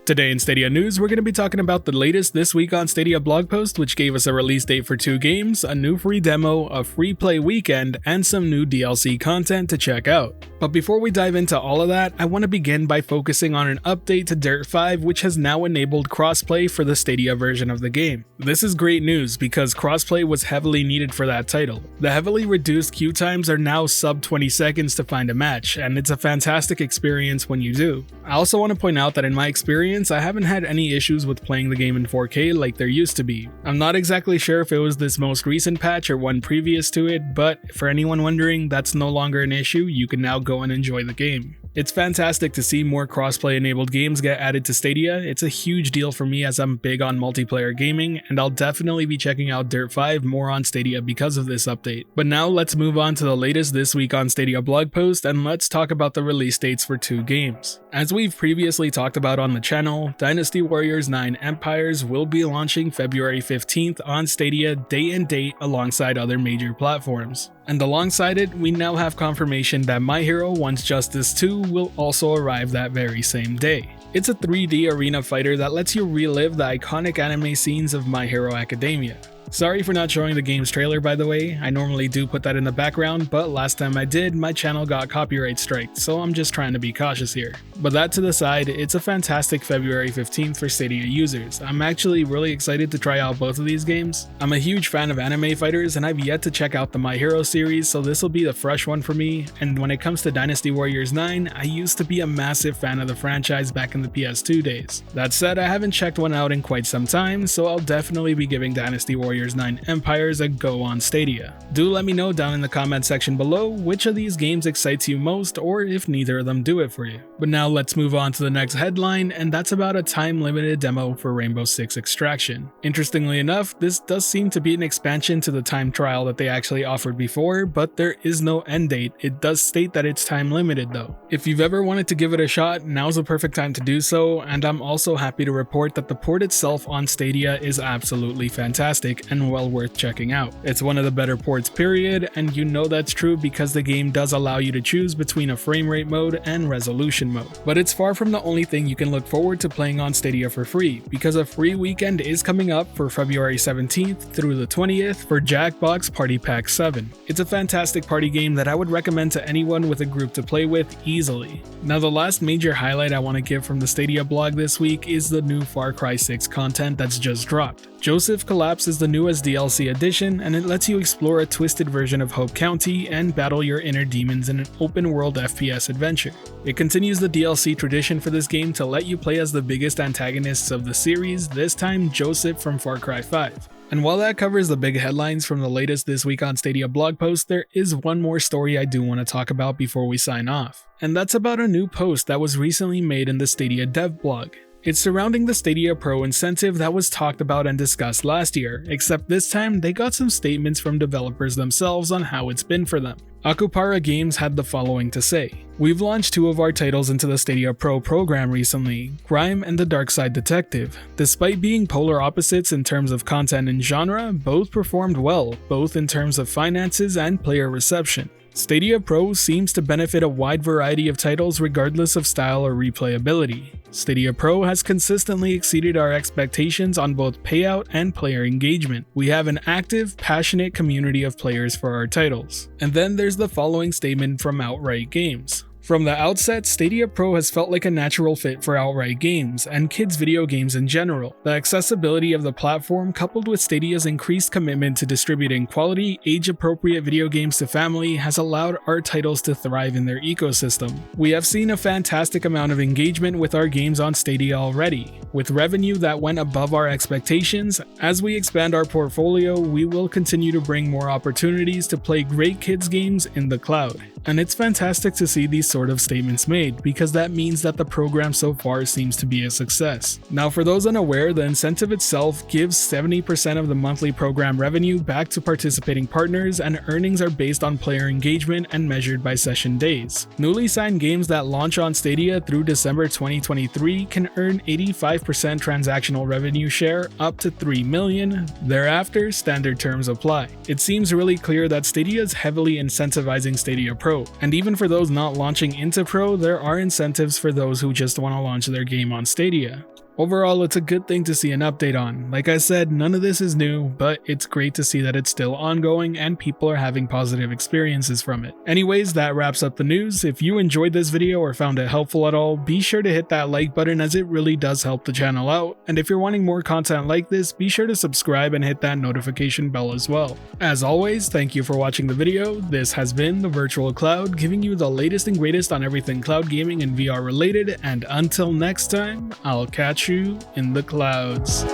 Today in Stadia news, we're going to be talking about the latest This Week on Stadia blog post, which gave us a release date for 2 games, a new free demo, a free play weekend, and some new DLC content to check out. But before we dive into all of that, I want to begin by focusing on an update to Dirt 5, which has now enabled crossplay for the Stadia version of the game. This is great news because crossplay was heavily needed for that title. The heavily reduced queue times are now sub 20 seconds to find a match, and it's a fantastic experience when you do. I also want to point out that in my experience, I haven't had any issues with playing the game in 4K like there used to be. I'm not exactly sure if it was this most recent patch or one previous to it, but for anyone wondering, that's no longer an issue. You can now go and enjoy the game. It's fantastic to see more crossplay enabled games get added to Stadia. It's a huge deal for me as I'm big on multiplayer gaming, and I'll definitely be checking out Dirt 5 more on Stadia because of this update. But now let's move on to the latest This Week on Stadia blog post, and let's talk about the release dates for 2 games. As we've previously talked about on the channel, Dynasty Warriors 9 Empires will be launching February 15th on Stadia day and date alongside other major platforms. And alongside it, we now have confirmation that My Hero One's Justice 2 will also arrive that very same day. It's a 3D arena fighter that lets you relive the iconic anime scenes of My Hero Academia. Sorry for not showing the game's trailer, by the way. I normally do put that in the background, but last time I did, my channel got copyright striked, so I'm just trying to be cautious here. But that to the side, it's a fantastic February 15th for Stadia users. I'm actually really excited to try out both of these games. I'm a huge fan of anime fighters, and I've yet to check out the My Hero series, so this will be the fresh one for me. And when it comes to Dynasty Warriors 9, I used to be a massive fan of the franchise back in the PS2 days. That said, I haven't checked one out in quite some time, so I'll definitely be giving Dynasty Warriors 9 Empires a go on Stadia. Do let me know down in the comment section below which of these games excites you most, or if neither of them do it for you. But now let's move on to the next headline, and that's about a time-limited demo for Rainbow Six Extraction. Interestingly enough, this does seem to be an expansion to the time trial that they actually offered before, but there is no end date. It does state that it's time-limited though. If you've ever wanted to give it a shot, now's the perfect time to do so, and I'm also happy to report that the port itself on Stadia is absolutely fantastic and well worth checking out. It's one of the better ports period, and you know that's true because the game does allow you to choose between a frame rate mode and resolution mode. But it's far from the only thing you can look forward to playing on Stadia for free, because a free weekend is coming up for February 17th through the 20th for Jackbox Party Pack 7. It's a fantastic party game that I would recommend to anyone with a group to play with easily. Now the last major highlight I want to give from the Stadia blog this week is the new Far Cry 6 content that's just dropped. Joseph Collapse is the newest DLC addition, and it lets you explore a twisted version of Hope County and battle your inner demons in an open-world FPS adventure. It continues the DLC tradition for this game to let you play as the biggest antagonists of the series, this time Joseph from Far Cry 5. And while that covers the big headlines from the latest This Week on Stadia blog post, there is one more story I do want to talk about before we sign off. And that's about a new post that was recently made in the Stadia dev blog. It's surrounding the Stadia Pro incentive that was talked about and discussed last year, except this time they got some statements from developers themselves on how it's been for them. Akupara Games had the following to say: "We've launched 2 of our titles into the Stadia Pro program recently, Grime and The Dark Side Detective. Despite being polar opposites in terms of content and genre, both performed well, both in terms of finances and player reception. Stadia Pro seems to benefit a wide variety of titles regardless of style or replayability. Stadia Pro has consistently exceeded our expectations on both payout and player engagement. We have an active, passionate community of players for our titles." And then there's the following statement from Outright Games. "From the outset, Stadia Pro has felt like a natural fit for Outright Games, and kids video games in general. The accessibility of the platform coupled with Stadia's increased commitment to distributing quality, age-appropriate video games to family has allowed our titles to thrive in their ecosystem. We have seen a fantastic amount of engagement with our games on Stadia already, with revenue that went above our expectations. As we expand our portfolio, we will continue to bring more opportunities to play great kids games in the cloud." And it's fantastic to see these sort of statements made, because that means that the program so far seems to be a success. Now for those unaware, the incentive itself gives 70% of the monthly program revenue back to participating partners, and earnings are based on player engagement and measured by session days. Newly signed games that launch on Stadia through December 2023 can earn 85% transactional revenue share up to 3 million. Thereafter, standard terms apply. It seems really clear that Stadia is heavily incentivizing Stadia Pro, and even for those not launching into Pro, there are incentives for those who just want to launch their game on Stadia. Overall, it's a good thing to see an update on. Like I said, none of this is new, but it's great to see that it's still ongoing and people are having positive experiences from it. Anyways, that wraps up the news. If you enjoyed this video or found it helpful at all, be sure to hit that like button as it really does help the channel out. And if you're wanting more content like this, be sure to subscribe and hit that notification bell as well. As always, thank you for watching the video. This has been The Virtual Cloud, giving you the latest and greatest on everything cloud gaming and VR related, and until next time, I'll catch you in the clouds.